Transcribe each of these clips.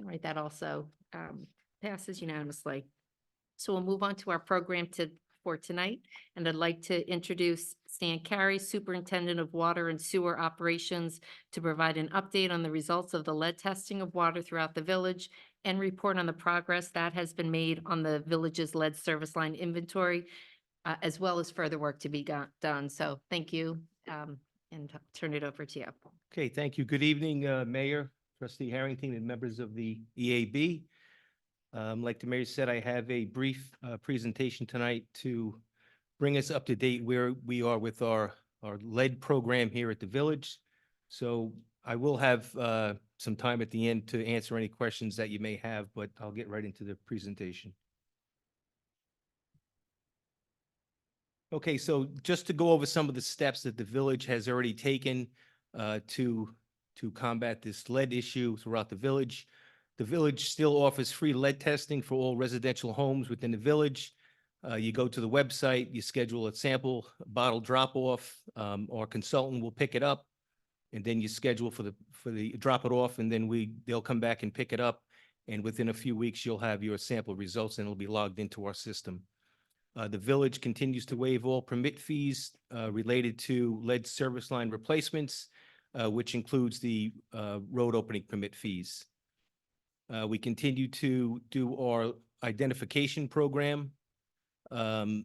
All right, that also passes unanimously. So we'll move on to our program for tonight, and I'd like to introduce Stan Carey, Superintendent of Water and Sewer Operations, to provide an update on the results of the lead testing of water throughout the village and report on the progress that has been made on the village's lead service line inventory, as well as further work to be done. So thank you, and I'll turn it over to you. Okay, thank you. Good evening, Mayor, Trustee Harrington, and members of the EAB. Like the mayor said, I have a brief presentation tonight to bring us up to date where we are with our lead program here at the village. So I will have some time at the end to answer any questions that you may have, but I'll get right into the presentation. Okay, so just to go over some of the steps that the village has already taken to combat this lead issue throughout the village. The village still offers free lead testing for all residential homes within the village. You go to the website, you schedule a sample bottle drop-off. Our consultant will pick it up, and then you schedule for the drop it off, and then they'll come back and pick it up. And within a few weeks, you'll have your sample results, and it'll be logged into our system. The village continues to waive all permit fees related to lead service line replacements, which includes the road opening permit fees. We continue to do our identification program that's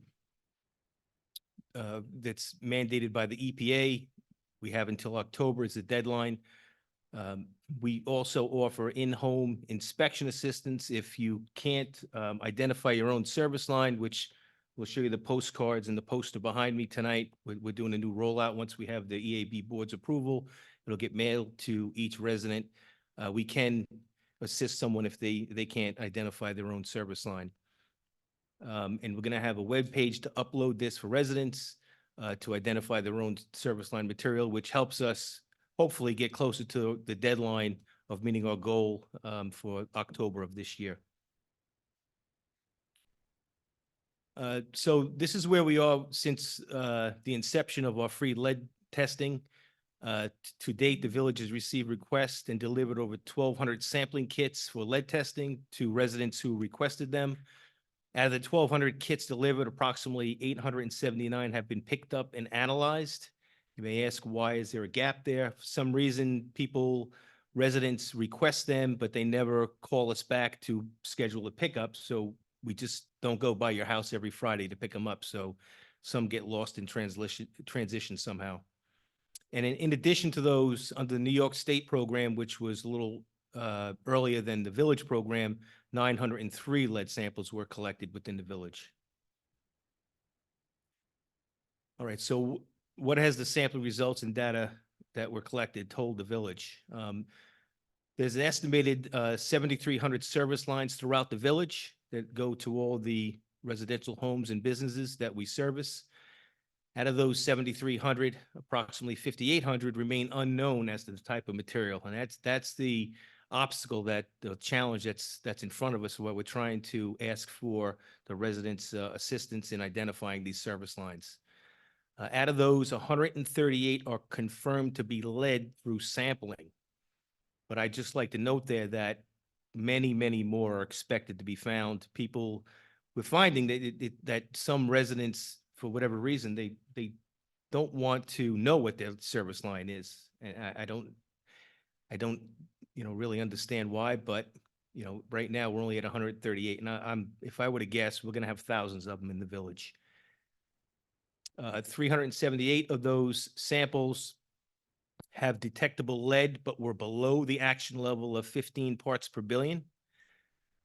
mandated by the EPA. We have until October as the deadline. We also offer in-home inspection assistance if you can't identify your own service line, which we'll show you the postcards and the poster behind me tonight. We're doing a new rollout. Once we have the EAB board's approval, it'll get mailed to each resident. We can assist someone if they can't identify their own service line. And we're going to have a web page to upload this for residents to identify their own service line material, which helps us hopefully get closer to the deadline of meeting our goal for October of this year. So this is where we are since the inception of our free lead testing. To date, the village has received requests and delivered over 1,200 sampling kits for lead testing to residents who requested them. Out of the 1,200 kits delivered, approximately 879 have been picked up and analyzed. You may ask, why is there a gap there? For some reason, residents request them, but they never call us back to schedule a pickup. So we just don't go by your house every Friday to pick them up. So some get lost in transition somehow. And in addition to those, under the New York State program, which was a little earlier than the village program, 903 lead samples were collected within the village. All right, so what has the sample results and data that were collected told the village? There's an estimated 7,300 service lines throughout the village that go to all the residential homes and businesses that we service. Out of those 7,300, approximately 5,800 remain unknown as to the type of material. And that's the obstacle, the challenge that's in front of us, what we're trying to ask for the residents' assistance in identifying these service lines. Out of those, 138 are confirmed to be lead through sampling. But I'd just like to note there that many, many more are expected to be found. We're finding that some residents, for whatever reason, they don't want to know what their service line is. And I don't really understand why, but right now we're only at 138. And if I were to guess, we're going to have thousands of them in the village. 378 of those samples have detectable lead, but were below the action level of 15 parts per billion.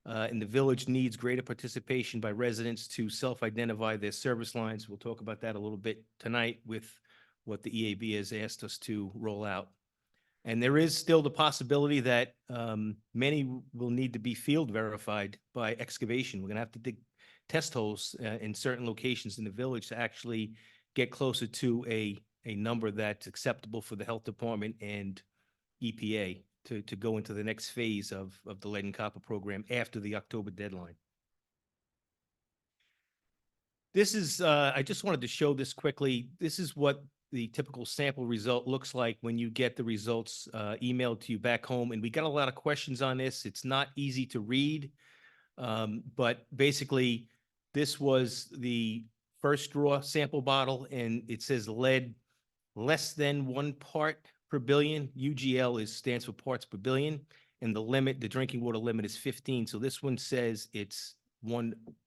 And the village needs greater participation by residents to self-identify their service lines. We'll talk about that a little bit tonight with what the EAB has asked us to roll out. And there is still the possibility that many will need to be field verified by excavation. We're going to have to dig test holes in certain locations in the village to actually get closer to a number that's acceptable for the health department and EPA to go into the next phase of the lead and copper program after the October deadline. This is, I just wanted to show this quickly. This is what the typical sample result looks like when you get the results emailed to you back home. And we got a lot of questions on this. It's not easy to read. But basically, this was the first draw sample bottle, and it says lead less than 1 part per billion. UGL stands for parts per billion, and the limit, the drinking water limit, is 15. So this one says it's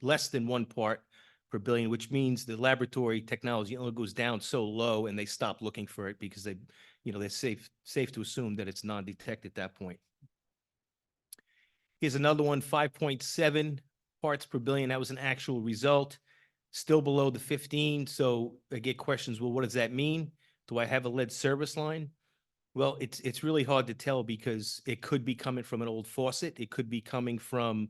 less than 1 part per billion, which means the laboratory technology only goes down so low, and they stop looking for it because they're safe to assume that it's non-detect at that point. Here's another one, 5.7 parts per billion. That was an actual result, still below the 15. So I get questions, well, what does that mean? Do I have a lead service line? Well, it's really hard to tell because it could be coming from an old faucet. It could be coming from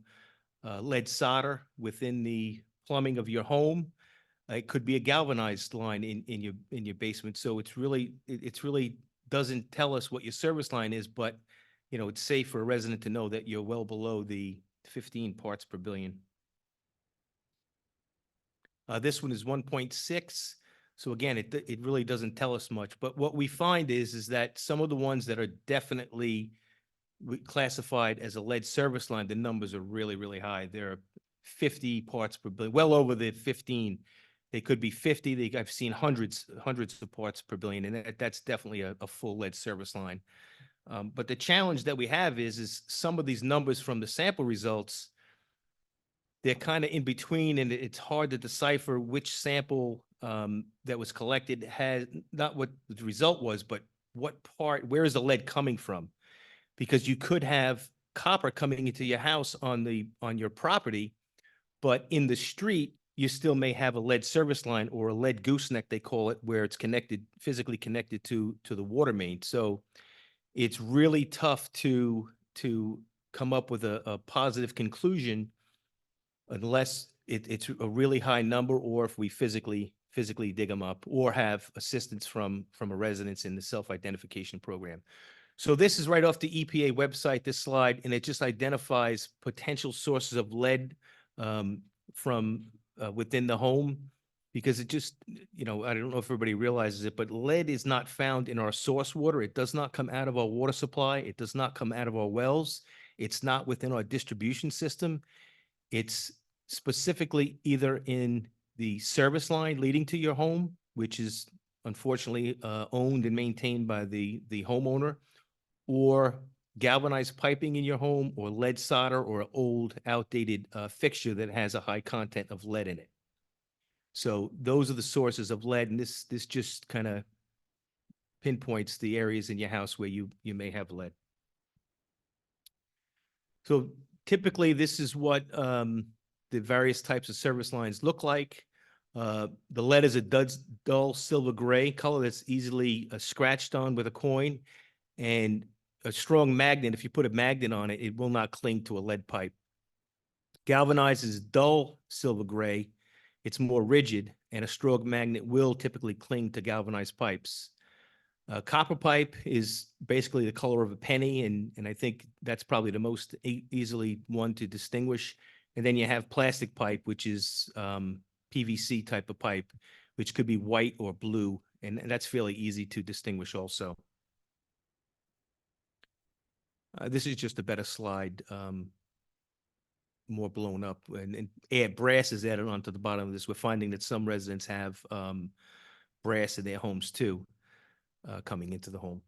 lead solder within the plumbing of your home. It could be a galvanized line in your basement. So it's really doesn't tell us what your service line is, but it's safe for a resident to know that you're well below the 15 parts per billion. This one is 1.6. So again, it really doesn't tell us much. But what we find is that some of the ones that are definitely classified as a lead service line, the numbers are really, really high. They're 50 parts per billion, well over the 15. They could be 50. I've seen hundreds of parts per billion, and that's definitely a full lead service line. But the challenge that we have is some of these numbers from the sample results, they're kind of in between, and it's hard to decipher which sample that was collected has not what the result was, but where is the lead coming from? Because you could have copper coming into your house on your property, but in the street, you still may have a lead service line or a lead gooseneck, they call it, where it's physically connected to the water main. So it's really tough to come up with a positive conclusion unless it's a really high number, or if we physically dig them up, or have assistance from a residence in the self-identification program. So this is right off the EPA website, this slide, and it just identifies potential sources of lead from within the home, because it just, I don't know if everybody realizes it, but lead is not found in our source water. It does not come out of our water supply. It does not come out of our wells. It's not within our distribution system. It's specifically either in the service line leading to your home, which is unfortunately owned and maintained by the homeowner, or galvanized piping in your home, or lead solder, or an old outdated fixture that has a high content of lead in it. So those are the sources of lead, and this just kind of pinpoints the areas in your house where you may have lead. So typically, this is what the various types of service lines look like. The lead is a dull silver gray color that's easily scratched on with a coin, and a strong magnet, if you put a magnet on it, it will not cling to a lead pipe. Galvanized is dull silver gray. It's more rigid, and a strong magnet will typically cling to galvanized pipes. Copper pipe is basically the color of a penny, and I think that's probably the most easily one to distinguish. And then you have plastic pipe, which is PVC type of pipe, which could be white or blue, and that's fairly easy to distinguish also. This is just a better slide, more blown up, and brass is added onto the bottom of this. We're finding that some residents have brass in their homes too, coming into the home.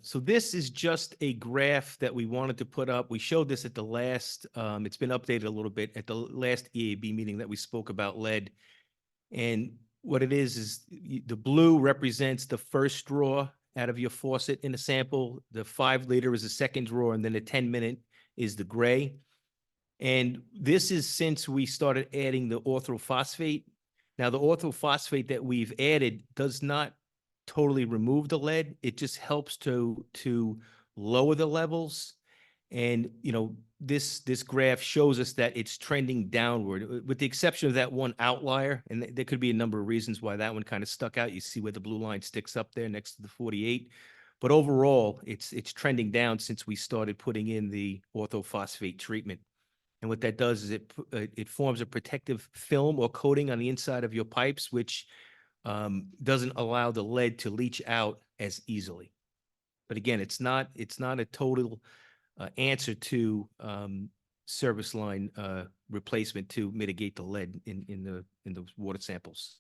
So this is just a graph that we wanted to put up. We showed this at the last, it's been updated a little bit at the last EAB meeting that we spoke about lead. And what it is the blue represents the first draw out of your faucet in a sample. The 5 liter is the second draw, and then the 10-minute is the gray. And this is since we started adding the orthophosphate. Now, the orthophosphate that we've added does not totally remove the lead. It just helps to lower the levels. And, this graph shows us that it's trending downward, with the exception of that one outlier. And there could be a number of reasons why that one kind of stuck out. You see where the blue line sticks up there next to the 48. But overall, it's trending down since we started putting in the orthophosphate treatment. And what that does is it forms a protective film or coating on the inside of your pipes, which doesn't allow the lead to leach out as easily. But again, it's not a total answer to service line replacement to mitigate the lead in the water samples.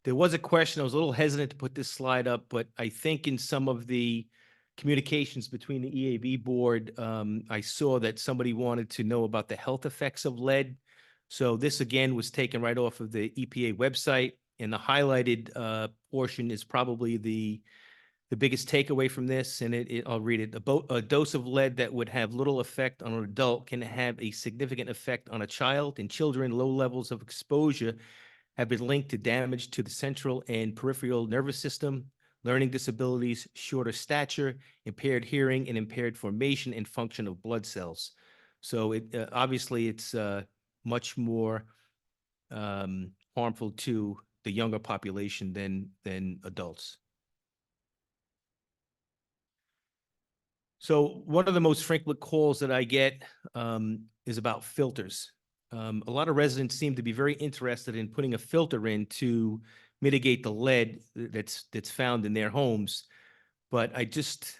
There was a question, I was a little hesitant to put this slide up, but I think in some of the communications between the EAB board, I saw that somebody wanted to know about the health effects of lead. So this again was taken right off of the EPA website, and the highlighted portion is probably the biggest takeaway from this, and I'll read it. A dose of lead that would have little effect on an adult can have a significant effect on a child. In children, low levels of exposure have been linked to damage to the central and peripheral nervous system, learning disabilities, shorter stature, impaired hearing, and impaired formation and function of blood cells. So obviously it's much more harmful to the younger population than adults. So one of the most frequent calls that I get is about filters. A lot of residents seem to be very interested in putting a filter in to mitigate the lead that's found in their homes. But I just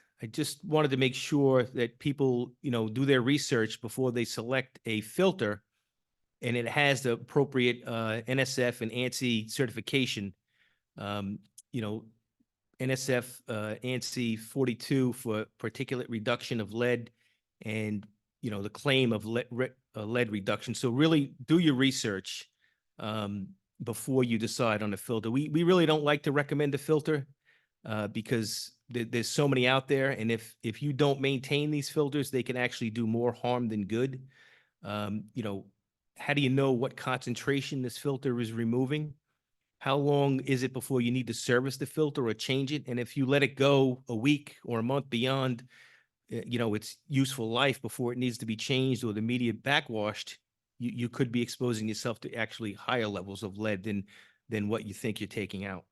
wanted to make sure that people, do their research before they select a filter, and it has the appropriate NSF and ANSI certification. NSF ANSI 42 for particulate reduction of lead, and the claim of lead reduction. So really do your research before you decide on a filter. We really don't like to recommend a filter because there's so many out there, and if you don't maintain these filters, they can actually do more harm than good. How do you know what concentration this filter is removing? How long is it before you need to service the filter or change it? And if you let it go a week or a month beyond, its useful life before it needs to be changed or the media backwashed, you could be exposing yourself to actually higher levels of lead than what you think you're taking out.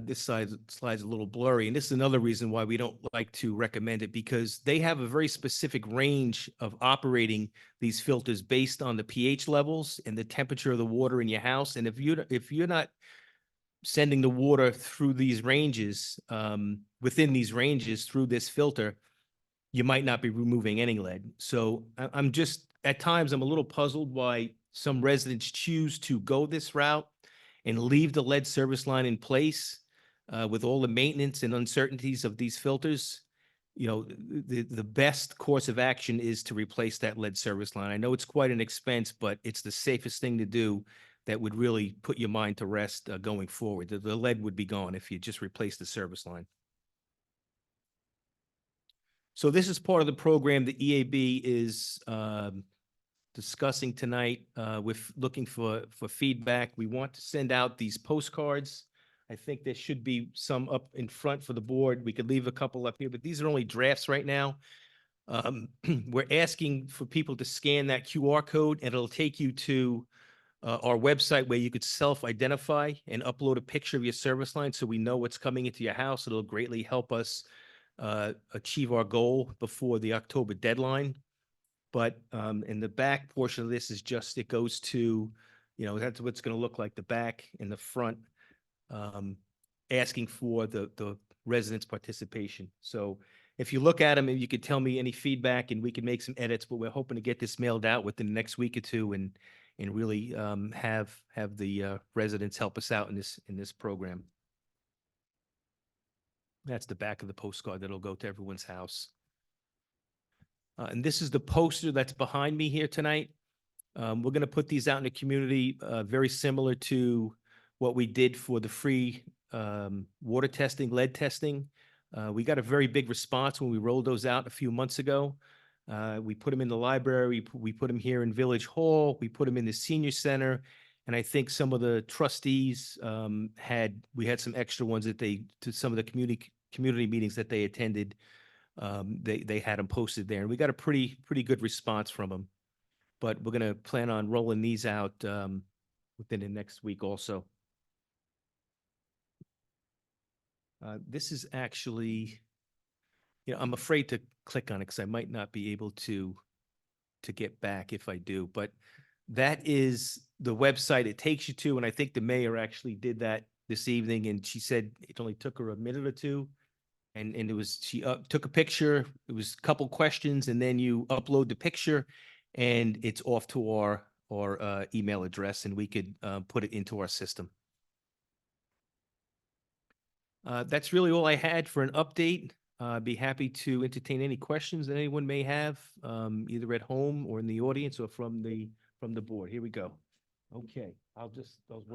This slide's a little blurry, and this is another reason why we don't like to recommend it, because they have a very specific range of operating these filters based on the pH levels and the temperature of the water in your house. And if you're not sending the water through these ranges, within these ranges through this filter, you might not be removing any lead. So I'm just, at times, I'm a little puzzled why some residents choose to go this route and leave the lead service line in place with all the maintenance and uncertainties of these filters. The best course of action is to replace that lead service line. I know it's quite an expense, but it's the safest thing to do that would really put your mind to rest going forward. The lead would be gone if you just replace the service line. So this is part of the program the EAB is discussing tonight. With looking for feedback. We want to send out these postcards. I think there should be some up in front for the board. We could leave a couple up here, but these are only drafts right now. We're asking for people to scan that QR code, and it'll take you to our website where you could self-identify and upload a picture of your service line so we know what's coming into your house. It'll greatly help us achieve our goal before the October deadline. But in the back portion of this is just, it goes to, that's what it's going to look like, the back and the front, asking for the residents' participation. So if you look at them, you could tell me any feedback and we can make some edits, but we're hoping to get this mailed out within the next week or two and really have the residents help us out in this program. That's the back of the postcard that'll go to everyone's house. And this is the poster that's behind me here tonight. We're going to put these out in the community, very similar to what we did for the free water testing, lead testing. We got a very big response when we rolled those out a few months ago. We put them in the library. We put them here in Village Hall. We put them in the senior center. And I think some of the trustees we had some extra ones to some of the community meetings that they attended. They had them posted there, and we got a pretty good response from them. But we're going to plan on rolling these out within the next week also. This is actually I'm afraid to click on it because I might not be able to get back if I do, but that is the website it takes you to. And I think the mayor actually did that this evening, and she said it only took her a minute or two. And it was, she took a picture, it was a couple questions, and then you upload the picture and it's off to our email address, and we could put it into our system. That's really all I had for an update. I'd be happy to entertain any questions that anyone may have, either at home or in the audience or from the board. Here we go. Okay, I'll work.